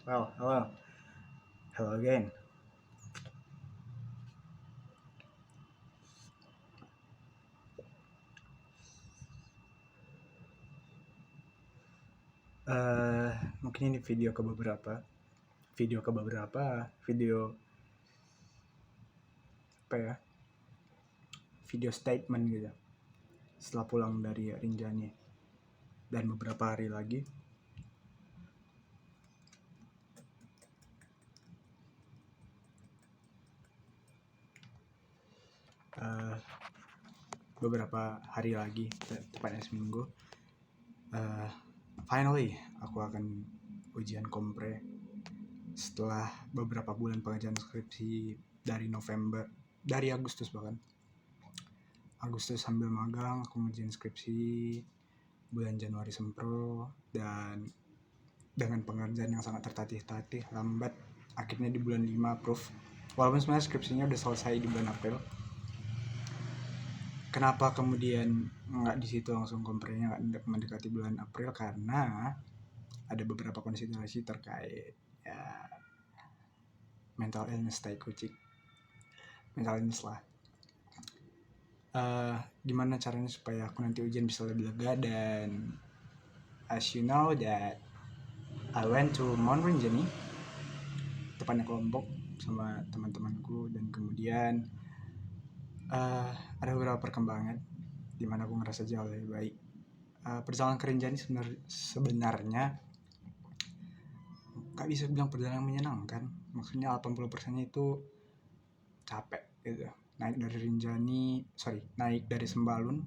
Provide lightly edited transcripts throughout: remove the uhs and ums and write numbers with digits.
Well, hello. Hello again. Eh, Mungkin ini video apa ya? Video statement gitu. Setelah pulang dari Rinjani dan beberapa hari lagi, eh, beberapa hari lagi, tepatnya seminggu. eh, Finally, aku akan ujian kompre setelah beberapa bulan pengerjaan skripsi dari Agustus bahkan. Agustus sambil magang, aku ngerjain skripsi, bulan Januari sempro, dan dengan pengerjaan yang sangat tertatih-tatih, lambat, akhirnya di bulan 5 approve. Walaupun sebenarnya skripsinya udah selesai di bulan April. Kenapa kemudian nggak di situ langsung komprenya nggak mendekati bulan April? Karena ada beberapa konsiderasi terkait ya, mental illness tai kucing, mental illness lah. Gimana caranya supaya aku nanti ujian bisa lebih lega? Dan as you know that I went to Mount Rinjani, tepatnya kelompok sama teman-temanku, dan kemudian ada beberapa perkembangan di mana aku ngerasa jauh lebih baik. Perjalanan ke Rinjani sebenarnya gak bisa bilang perjalanan yang menyenangkan. Maksudnya 80%-nya itu capek gitu. Naik dari Sembalun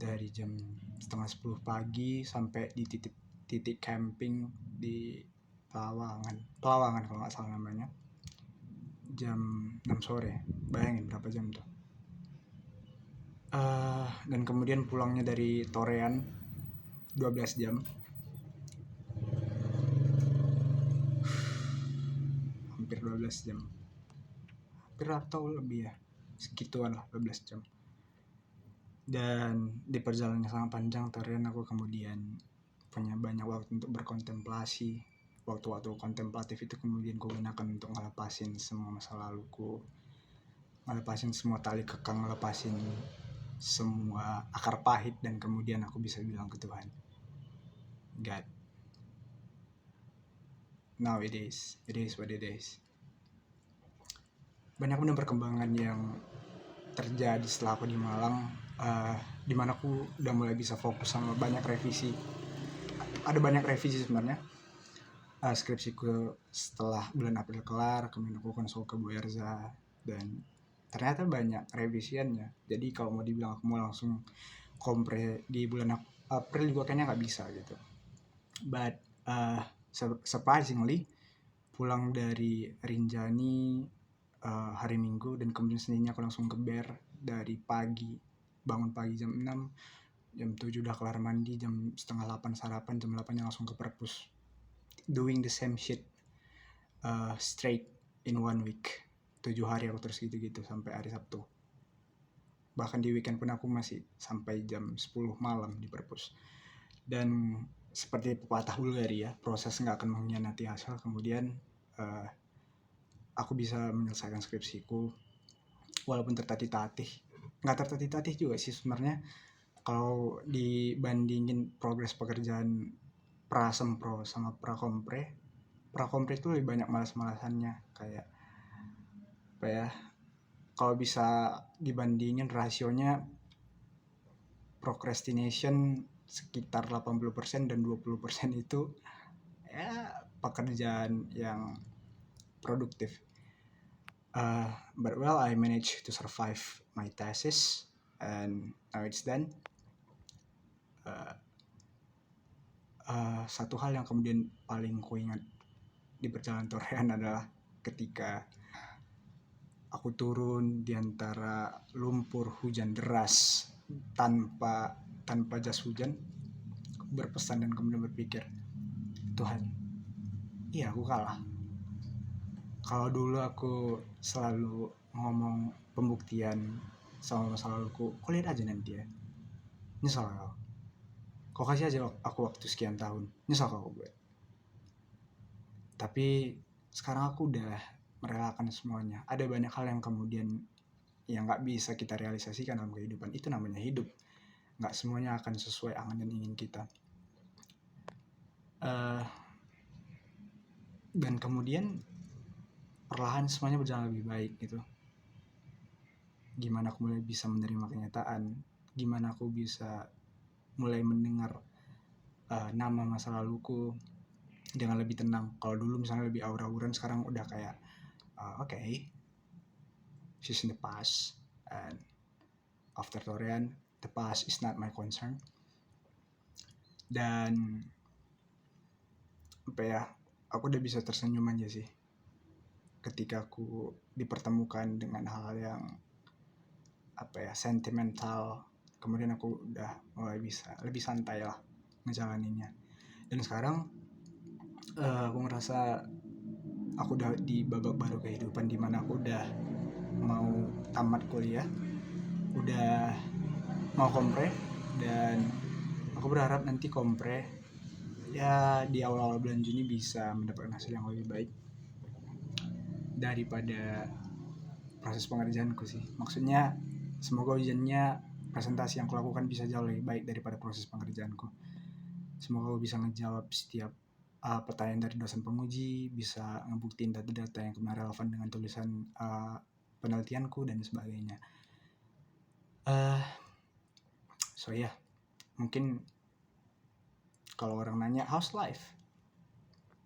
dari jam 9:30 pagi sampai di titik camping di Pelawangan kalau nggak salah namanya, jam 6 sore. Bayangin berapa jam tuh. Dan kemudian pulangnya dari Torean 12 jam, hampir 12 jam, hampir atau lebih ya, segituan lah, 12 jam. Dan di perjalanan yang sangat panjang Torean, aku kemudian punya banyak waktu untuk berkontemplasi. Waktu-waktu kontemplatif itu kemudian ku gunakan untuk ngelepasin semua masa laluku, ngelepasin semua tali kekang, ngelepasin semua akar pahit, dan kemudian aku bisa bilang ke Tuhan, God, now it is what it is. Banyak benar perkembangan yang terjadi setelah aku di Malang, di mana aku udah mulai bisa fokus sama banyak revisi. Ada banyak revisi sebenarnya. Skripsiku setelah bulan April kelar, kemudian aku konsul ke Bu Erza, dan ternyata banyak revisiannya. Jadi kalau mau dibilang aku mau langsung kompre di bulan April juga kayaknya nggak bisa gitu. But surprisingly, pulang dari Rinjani hari Minggu, dan kemudian Seninnya aku langsung ke Ber dari pagi, bangun pagi jam 6, jam 7 udah kelar mandi, jam setengah 8 sarapan, jam 8 langsung ke perpus, doing the same shit straight in 1 week. 7 hari aku terus gitu-gitu sampai hari Sabtu. Bahkan di weekend pun aku masih sampai jam 10 malam di perpus. Dan seperti pepatah Bulgaria, proses nggak akan mengkhianati hasil. Kemudian aku bisa menyelesaikan skripsiku walaupun tertatih-tatih. Nggak tertatih-tatih juga sih sebenarnya. Kalau dibandingin progres pekerjaan pra-sempro sama pra-kompre itu lebih banyak malas-malasannya. Kayak apa ya, kalau bisa dibandingin rasionya procrastination sekitar 80% dan 20% itu ya pekerjaan yang produktif. But well, I managed to survive my thesis and now it's done. Satu hal yang kemudian paling ku ingat di perjalanan Torean adalah ketika aku turun di antara lumpur hujan deras tanpa jas hujan, berpesan dan kemudian berpikir, Tuhan, iya aku kalah. Kalau dulu aku selalu ngomong pembuktian sama masa laluku, kau lihat aja nanti ya, nyesal kau kasih aja aku waktu sekian tahun, nyesal kau buat. Tapi sekarang aku udah merelakan semuanya. Ada banyak hal yang kemudian yang nggak bisa kita realisasikan dalam kehidupan. Itu namanya hidup. Nggak semuanya akan sesuai angan dan ingin kita. Dan kemudian perlahan semuanya berjalan lebih baik gitu. Gimana aku mulai bisa menerima kenyataan, gimana aku bisa mulai mendengar nama masa laluku dengan lebih tenang. Kalau dulu misalnya lebih aur-auran, sekarang udah kayak okay, she's in the past, and after Torian, the past is not my concern. Dan apa ya, aku udah bisa tersenyum aja sih ketika aku dipertemukan dengan hal yang sentimental. Kemudian aku udah mulai bisa lebih santai lah ngejalaninnya. Dan sekarang aku ngerasa aku udah di babak baru kehidupan, dimana aku udah mau tamat kuliah, udah mau kompre, dan aku berharap nanti kompre ya di awal-awal bulan Juni bisa mendapatkan hasil yang lebih baik daripada proses pengerjaanku sih. Maksudnya semoga ujiannya, presentasi yang kulakukan bisa jauh lebih baik daripada proses pengerjaanku. Semoga aku bisa ngejawab setiap pertanyaan dari dosen penguji, bisa ngebuktiin data-data yang kemarin relevan dengan tulisan penelitianku dan sebagainya. So ya, mungkin kalau orang nanya how's life,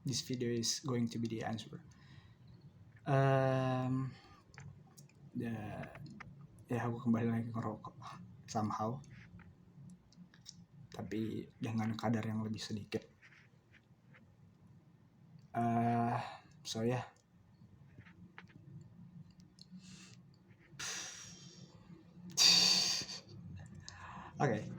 this video is going to be the answer. Ya aku kembali lagi ngerokok somehow, tapi dengan kadar yang lebih sedikit. So ya, oke.